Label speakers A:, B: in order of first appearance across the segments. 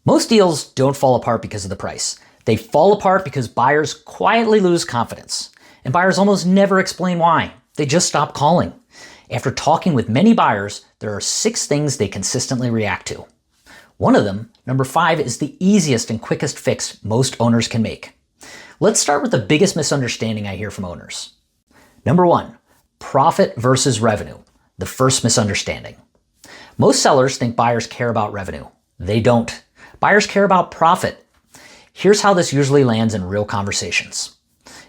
A: Most deals don't fall apart because of the price. They fall apart because buyers quietly lose confidence. And buyers almost never explain why. They just stop calling. After talking with many buyers, there are 6 things they consistently react to. One of them, number 5, is the easiest and quickest fix most owners can make. Let's start with the biggest misunderstanding I hear from owners. Number 1, profit versus revenue, the first misunderstanding. Most sellers think buyers care about revenue. They don't. Buyers care about profit. Here's how this usually lands in real conversations.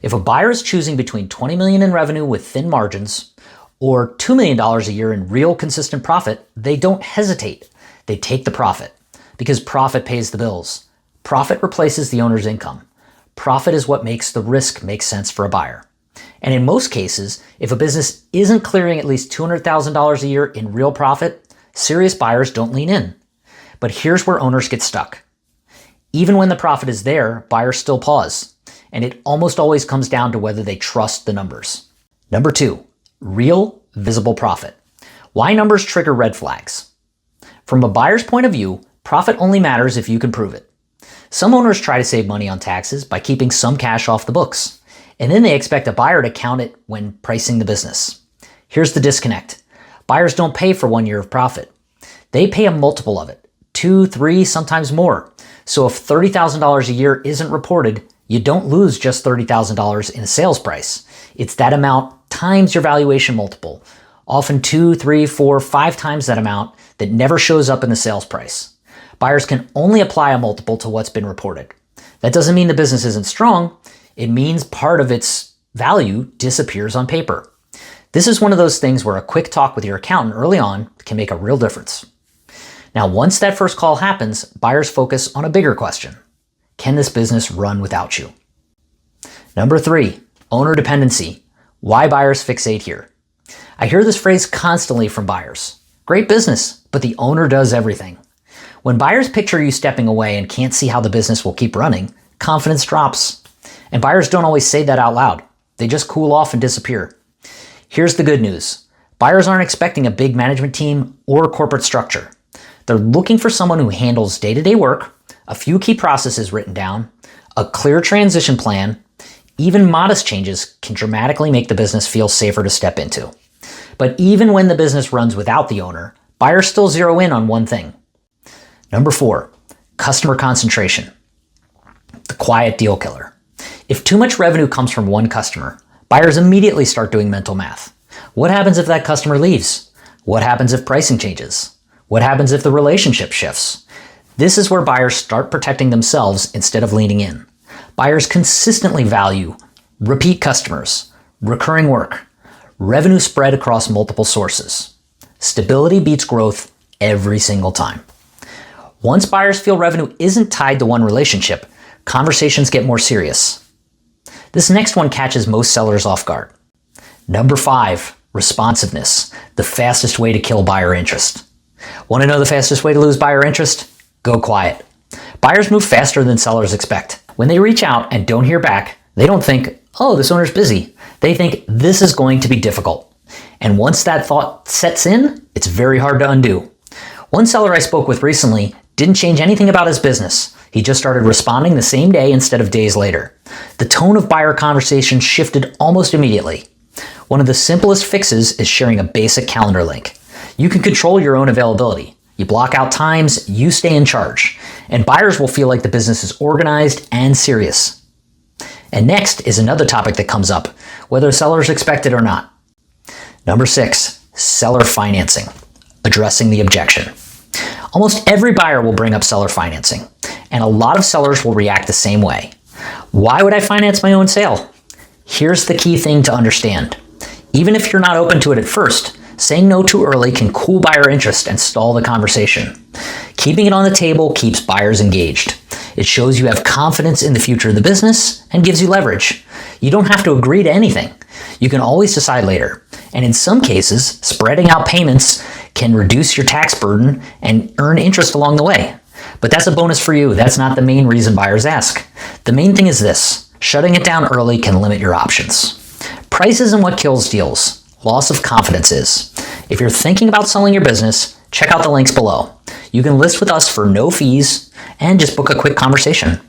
A: If a buyer is choosing between $20 million in revenue with thin margins or $2 million a year in real consistent profit, they don't hesitate. They take the profit because profit pays the bills. Profit replaces the owner's income. Profit is what makes the risk make sense for a buyer. And in most cases, if a business isn't clearing at least $200,000 a year in real profit, serious buyers don't lean in. But here's where owners get stuck. Even when the profit is there, buyers still pause. And it almost always comes down to whether they trust the numbers. Number 2, real visible profit. Why numbers trigger red flags? From a buyer's point of view, profit only matters if you can prove it. Some owners try to save money on taxes by keeping some cash off the books. And then they expect a buyer to count it when pricing the business. Here's the disconnect. Buyers don't pay for 1 year of profit. They pay a multiple of it. 2, 3, sometimes more. So if $30,000 a year isn't reported, you don't lose just $30,000 in a sales price. It's that amount times your valuation multiple, often 2, 3, 4, 5 times that amount that never shows up in the sales price. Buyers can only apply a multiple to what's been reported. That doesn't mean the business isn't strong. It means part of its value disappears on paper. This is one of those things where a quick talk with your accountant early on can make a real difference. Now, once that first call happens, buyers focus on a bigger question. Can this business run without you? Number 3, owner dependency. Why buyers fixate here? I hear this phrase constantly from buyers. Great business, but the owner does everything. When buyers picture you stepping away and can't see how the business will keep running, confidence drops. And buyers don't always say that out loud. They just cool off and disappear. Here's the good news. Buyers aren't expecting a big management team or corporate structure. They're looking for someone who handles day-to-day work, a few key processes written down, a clear transition plan. Even modest changes can dramatically make the business feel safer to step into. But even when the business runs without the owner, buyers still zero in on one thing. Number 4, customer concentration. The quiet deal killer. If too much revenue comes from one customer, buyers immediately start doing mental math. What happens if that customer leaves? What happens if pricing changes? What happens if the relationship shifts? This is where buyers start protecting themselves instead of leaning in. Buyers consistently value repeat customers, recurring work, revenue spread across multiple sources. Stability beats growth every single time. Once buyers feel revenue isn't tied to one relationship, conversations get more serious. This next one catches most sellers off guard. Number 5, responsiveness, the fastest way to kill buyer interest. Want to know the fastest way to lose buyer interest? Go quiet. Buyers move faster than sellers expect. When they reach out and don't hear back, they don't think, oh, this owner's busy. They think this is going to be difficult. And once that thought sets in, it's very hard to undo. One seller I spoke with recently didn't change anything about his business. He just started responding the same day instead of days later. The tone of buyer conversation shifted almost immediately. One of the simplest fixes is sharing a basic calendar link. You can control your own availability. You block out times, you stay in charge, and buyers will feel like the business is organized and serious. And next is another topic that comes up, whether sellers expect it or not. Number 6, seller financing, addressing the objection. Almost every buyer will bring up seller financing, and a lot of sellers will react the same way. Why would I finance my own sale? Here's the key thing to understand. Even if you're not open to it at first, saying no too early can cool buyer interest and stall the conversation. Keeping it on the table keeps buyers engaged. It shows you have confidence in the future of the business and gives you leverage. You don't have to agree to anything. You can always decide later. And in some cases, spreading out payments can reduce your tax burden and earn interest along the way. But that's a bonus for you. That's not the main reason buyers ask. The main thing is this: shutting it down early can limit your options. Price isn't what kills deals. Loss of confidence is. If you're thinking about selling your business, Check out the links below. You can list with us for no fees and just book a quick conversation.